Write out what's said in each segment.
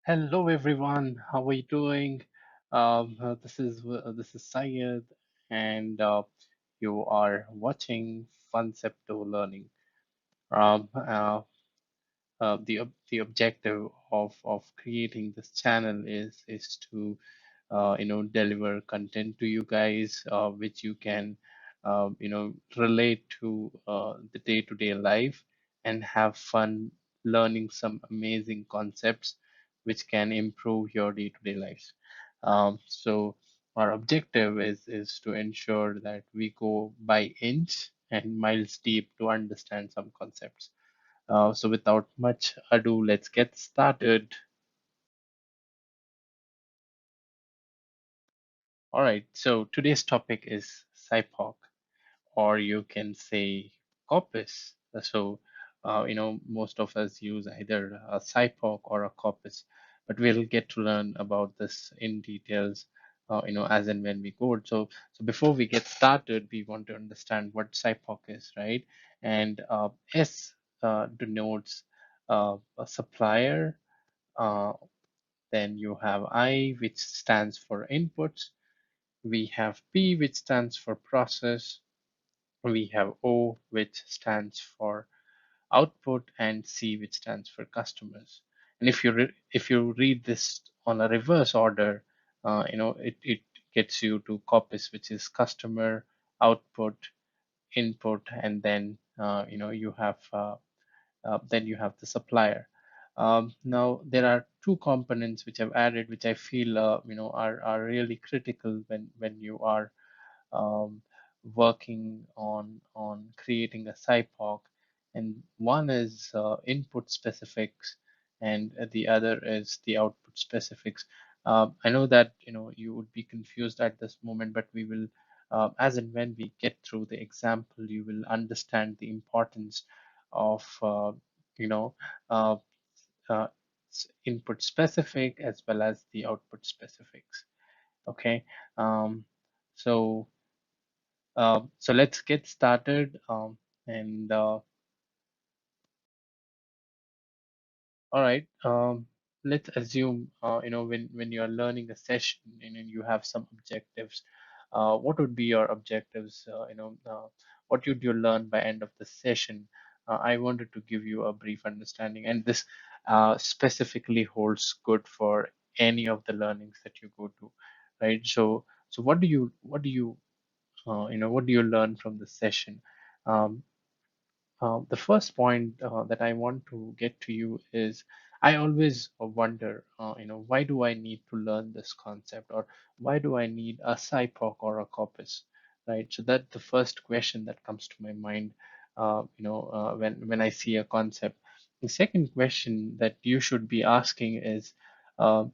Hello everyone, how are you doing? This is Syed, and you are watching Funcepto Learning. Um, uh, the objective of creating this channel is to deliver content to you guys, which you can relate to the day-to-day life and have fun learning some amazing concepts which can improve your day-to-day lives. So our objective is to ensure that we go by inch and miles deep to understand some concepts. So without much ado, let's get started. All right, so today's topic is SIPOC, or you can say COPIS. Most of us use either a SIPOC or a COPIS, but we'll get to learn about this in details, as and when we go. So before we get started, we want to understand what SIPOC is, right? And S denotes a supplier. Uh, then you have I, which stands for inputs. We have P, which stands for process. We have O, which stands for output, and C, which stands for customers. And if you read this on a reverse order, it gets you to COPIS, which is customer, output, input, and then you have the supplier. Now there are two components which I've added, which I feel are really critical when you are um, working on creating a SIPOC, and one is input specifics, and the other is the output specifics. I know that you would be confused at this moment, but we will, as and when we get through the example, you will understand the importance of you know uh, uh, input specific as well as the output specifics. Okay, um, so so let's get started. And All right. Let's assume, when you are learning a session and you have some objectives. What would be your objectives? What would you learn by end of the session? I wanted to give you a brief understanding, and this specifically holds good for any of the learnings that you go to, right? So what do you learn from the session? Um, the first point that I want to get to you is I always wonder, why do I need to learn this concept, or why do I need a SIPOC or a COPIS, right? So that's the first question that comes to my mind, when I see a concept. The second question that you should be asking is, uh,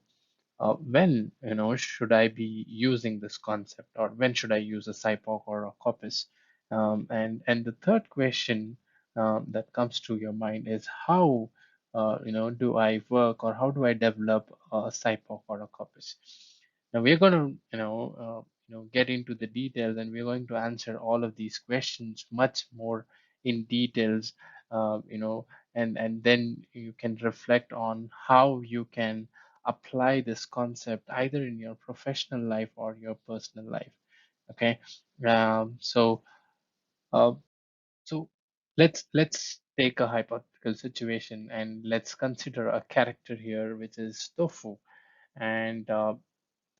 when should I be using this concept, or when should I use a SIPOC or a COPIS? And the third question that comes to your mind is how do I work, or how do I develop a SIPOC or a COPIS? Now we're going to get into the details, and we're going to answer all of these questions much more in details, and then you can reflect on how you can apply this concept either in your professional life or your personal life. Okay, so uh, so let's take a hypothetical situation, and let's consider a character here, which is Tofu. And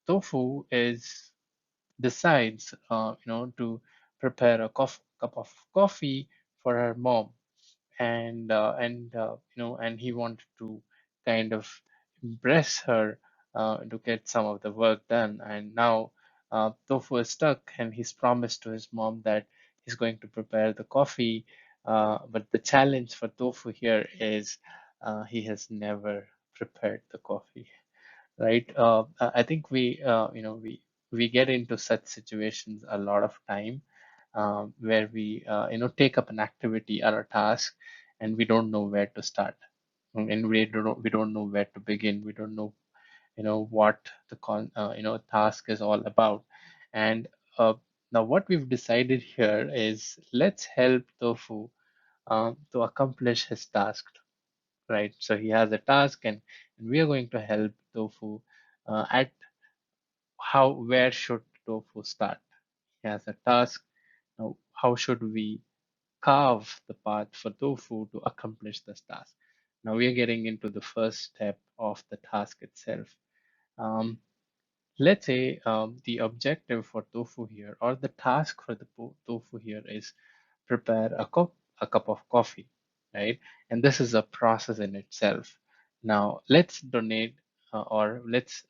Tofu is decides to prepare a cup of coffee for her mom, and he wanted to kind of impress her, to get some of the work done. And now Tofu is stuck, and he's promised to his mom that he's going to prepare the coffee. But the challenge for Tofu here is he has never prepared the coffee, right? I think we get into such situations a lot of time, where we take up an activity or a task, and we don't know where to start, and we don't know where to begin. We don't know what the task is all about. And uh, now what we've decided here is, let's help Tofu to accomplish his task, right? So he has a task, and and we are going to help tofu at where should tofu start. He has a task. Now, how should we carve the path for tofu to accomplish this task? Now we are getting into the first step of the task itself. Um, let's say the objective for tofu here, or the task for the tofu here, is prepare a cup of coffee, right? And this is a process in itself. Now let's donate or let's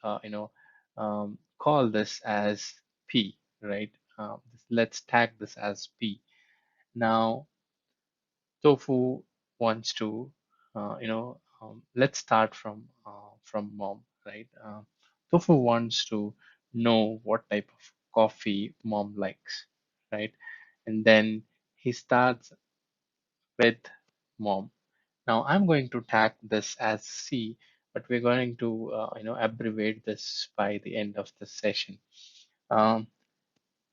call this as P, right? Let's tag this as P. Now tofu wants to, let's start from mom, right? Tofu wants to know what type of coffee mom likes, right? And then he starts with mom. Now I'm going to tag this as C, but we're going to abbreviate this by the end of the session. Um,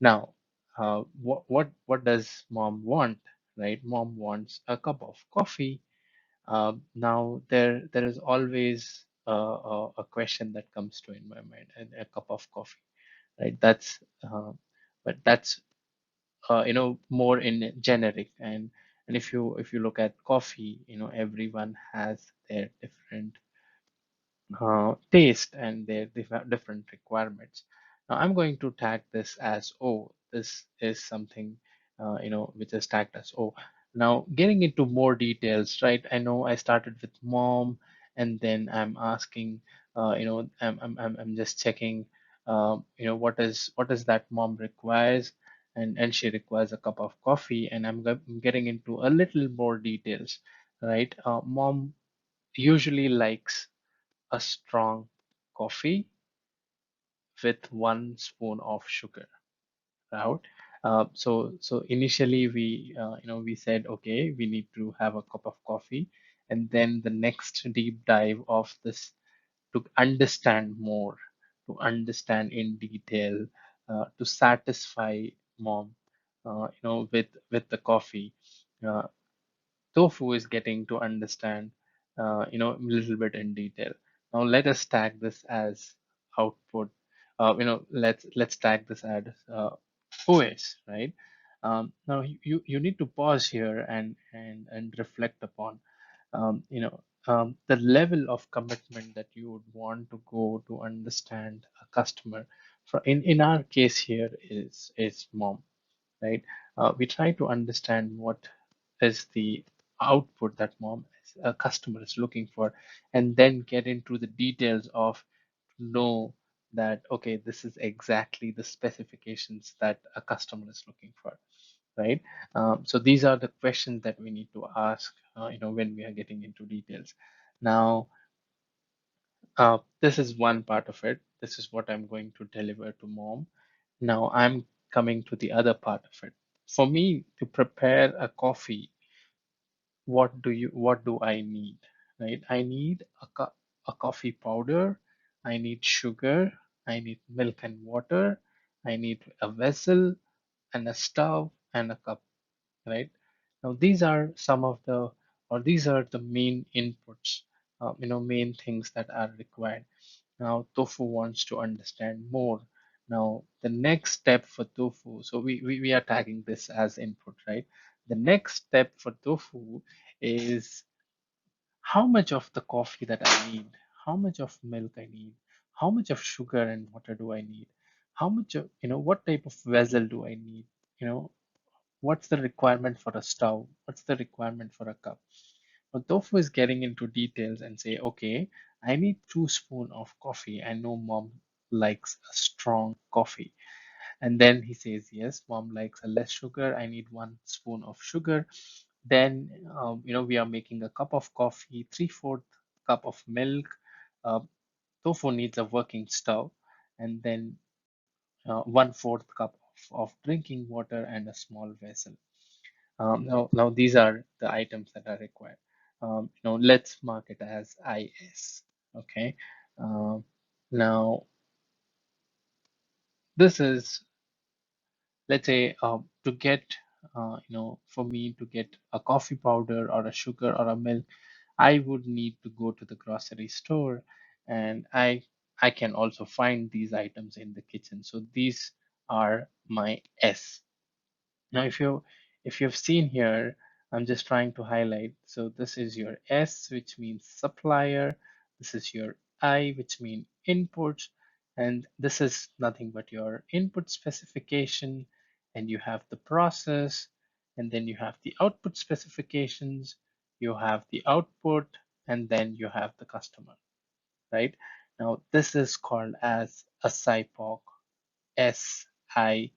now, what does mom want, right? Mom wants a cup of coffee. Now there is always a question that comes to in my mind, and a cup of coffee, right? But that's more in generic, and if you look at coffee, everyone has their different taste and their different requirements. Now I'm going to tag this as O. This is something which is tagged as O. Now getting into more details, right? I know I started with mom, and then I'm asking, I'm just checking, what is that mom requires, and she requires a cup of coffee, and I'm getting into a little more details, right? Mom usually likes a strong coffee with 1 spoon of sugar, right? So initially we said, okay, we need to have a cup of coffee, and then the next deep dive of this, to understand more, to understand in detail, to satisfy mom, with the coffee. Uh, Tofu is getting to understand, a little bit in detail. Now let us tag this as output. Let's tag this as OS, right? Now you need to pause here and reflect upon, the level of commitment that you would want to go to understand a customer. In our case here is mom, right? We try to understand what is the output that a customer is looking for, and then get into the details of know that, okay, this is exactly the specifications that a customer is looking for, right? So these are the questions that we need to ask, when we are getting into details. Now, this is one part of it. This is what I'm going to deliver to mom. Now I'm coming to the other part of it. For me to prepare a coffee, what do I need? Right? I need a coffee powder, I need sugar, I need milk and water, I need a vessel and a stove and a cup, right? Now these are some of the, or these are the main inputs, main things that are required. Now tofu wants to understand more. Now the next step for tofu, so we are tagging this as input, right? The next step for tofu is how much of the coffee that I need, how much of milk I need, how much of sugar and water do I need, how much of, what type of vessel do I need, you know, what's the requirement for a stove, what's the requirement for a cup. Now tofu is getting into details and say, okay, I need 2 spoon of coffee. I know mom likes a strong coffee. And then he says, yes, mom likes a less sugar. I need 1 spoon of sugar. Then, we are making a cup of coffee, 3/4 cup of milk. Uh, Tofu needs a working stove. And then 1/4 cup of drinking water and a small vessel. Now these are the items that are required. Let's mark it as IS. Okay. Um, Now this is, let's say, to get for me to get a coffee powder or a sugar or a milk, I would need to go to the grocery store, and I can also find these items in the kitchen. So these are my S. Now, if you've seen here, I'm just trying to highlight. So this is your S, which means supplier. This is your I, which mean inputs, and this is nothing but your input specification. And you have the process, and then you have the output specifications. You have the output, and then you have the customer. Right now, this is called as a SIPOC. SIPOC,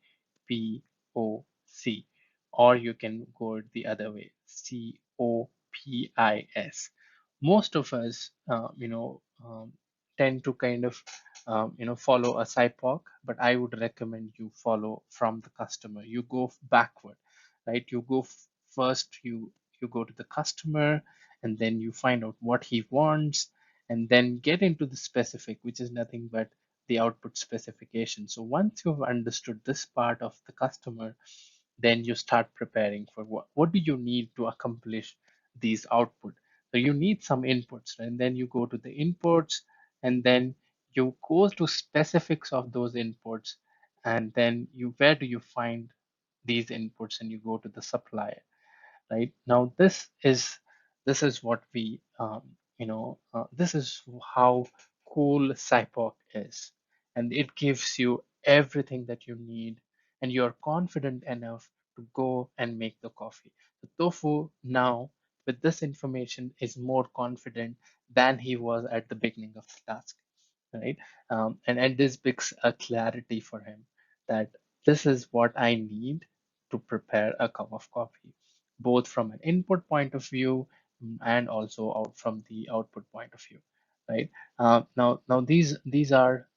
or you can go the other way, COPIS. Most of us, tend to kind of, follow a SIPOC, but I would recommend you follow from the customer. You go backward, right? You go first, you go to the customer, and then you find out what he wants, and then get into the specific, which is nothing but the output specification. So once you've understood this part of the customer, then you start preparing for what do you need to accomplish these output. So you need some inputs, and then you go to the inputs, and then you go to specifics of those inputs, and then you where do you find these inputs, and you go to the supplier. Right now, this is what we this is how cool SIPOC is, and it gives you everything that you need, and you're confident enough to go and make the coffee. The tofu now, with this information, is more confident than he was at the beginning of the task, right? And this brings a clarity for him that this is what I need to prepare a cup of coffee, both from an input point of view, and also out from the output point of view, right? Now these are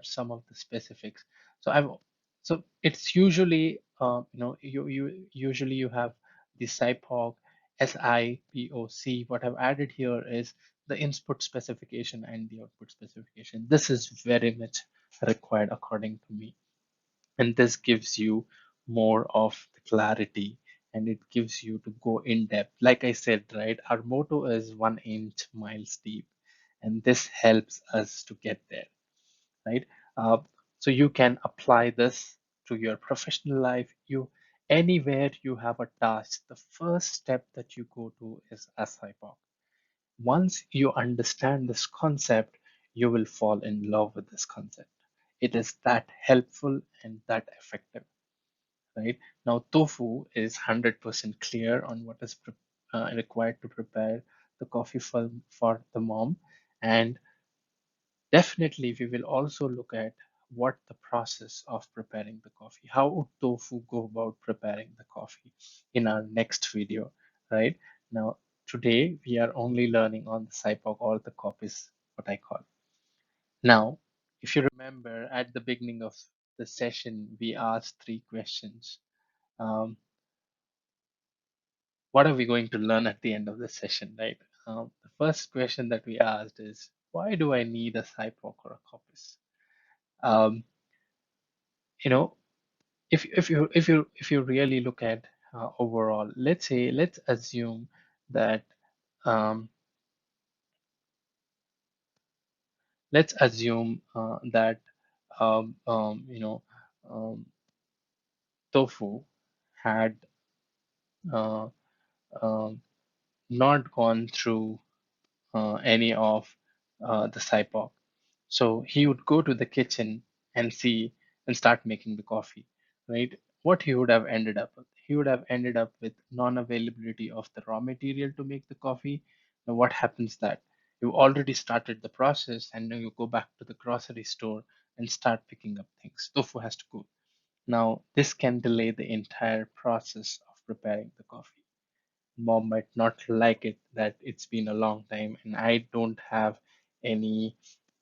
some of the specifics. So I've so it's usually you usually you have the SIPOC, SIPOC. What I've added here is the input specification and the output specification. This is very much required according to me, and this gives you more of the clarity, and it gives you to go in depth. Like I said, right, our motto is 1 inch miles deep, and this helps us to get there, right? uh, so you can apply this to your professional life. You Anywhere you have a task, the first step that you go to is SIPOC. Once you understand this concept, you will fall in love with this concept. It is that helpful and that effective, right? Now, tofu is 100% clear on what is required to prepare the coffee for the mom. And definitely, we will also look at what the process of preparing the coffee, how would tofu go about preparing the coffee in our next video, right? Now, today we are only learning on the SIPOC or the COPIS, what I call. Now, if you remember at the beginning of the session, we asked 3 questions. Um, what are we going to learn at the end of the session, right? The first question that we asked is, why do I need a SIPOC or a COPIS? Um, you know, if you really look at overall, let's assume that um, let's assume that um, um, you know um, tofu had uh, um, not gone through any of the SIPOC. So he would go to the kitchen and see and start making the coffee, right? What he would have ended up with? He would have ended up with non-availability of the raw material to make the coffee. Now, what happens that you already started the process, and now you go back to the grocery store and start picking up things. Tofu has to go. Now, this can delay the entire process of preparing the coffee. Mom might not like it that it's been a long time and I don't have any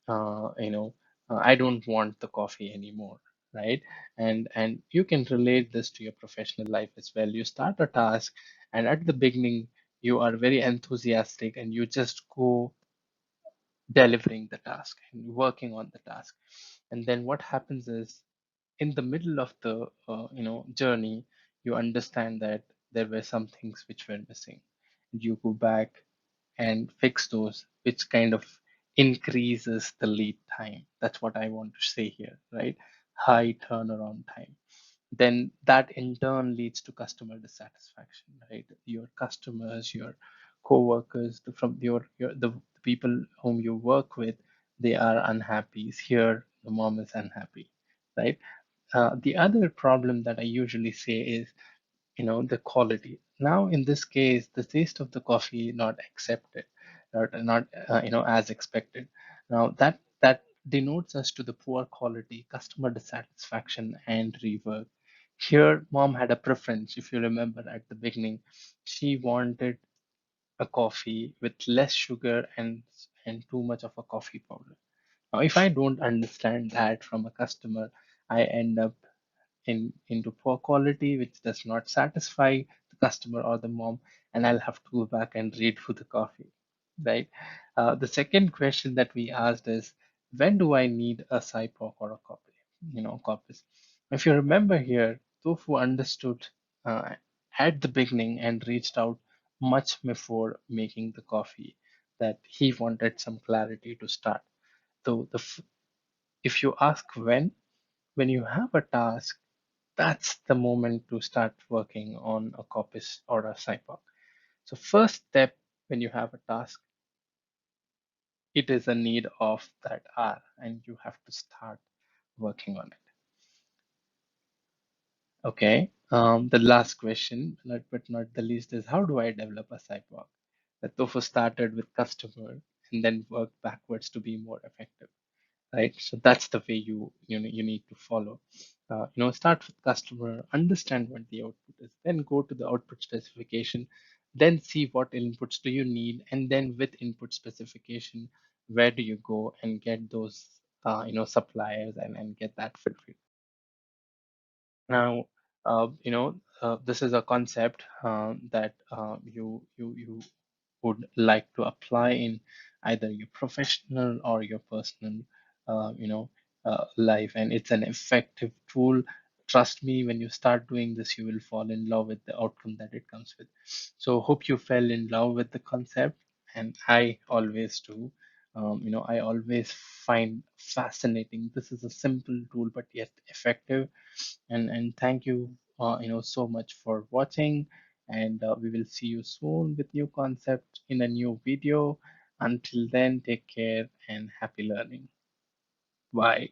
I don't want the coffee anymore, right? And you can relate this to your professional life as well. You start a task, and at the beginning you are very enthusiastic and you just go delivering the task and working on the task. And then what happens is, in the middle of the journey, you understand that there were some things which were missing. You go back, and fix those, which kind of increases the lead time. That's what I want to say here, right? High turnaround time. Then that in turn leads to customer dissatisfaction, right? Your customers, your co-workers, from the people whom you work with, they are unhappy. Here, the mom is unhappy, right? The other problem that I usually say is, the quality. Now in this case, the taste of the coffee not accepted, not as expected. Now that denotes us to the poor quality, customer dissatisfaction, and rework. Here mom had a preference. If you remember at the beginning, she wanted a coffee with less sugar and too much of a coffee powder. Now if I don't understand that from a customer, I end up into poor quality, which does not satisfy the customer or the mom, and I'll have to go back and redo the coffee, right? The second question that we asked is, when do I need a SIPOC or a copy? COPIS. If you remember here, Tofu understood uh, at the beginning and reached out much before making the coffee that he wanted some clarity to start. So if you ask when you have a task, that's the moment to start working on a COPIS or a SIPOC. So first step when you have a task, it is a need of that hour and you have to start working on it. Okay. The last question, but not the least, is how do I develop a SIPOC? That Tofu started with customer and then worked backwards to be more effective. Right? So that's the way you need to follow. Start with customer, understand what the output is, then go to the output specification, then see what inputs do you need, and then with input specification, where do you go and get those suppliers and get that fulfilled. Now, this is a concept that you would like to apply in either your professional or your personal, life, and it's an effective tool. Trust me, when you start doing this, you will fall in love with the outcome that it comes with. So, hope you fell in love with the concept, and I always do. I always find fascinating. This is a simple tool, but yet effective, and thank you so much for watching, and we will see you soon with new concept in a new video. Until then, take care and happy learning. Bye.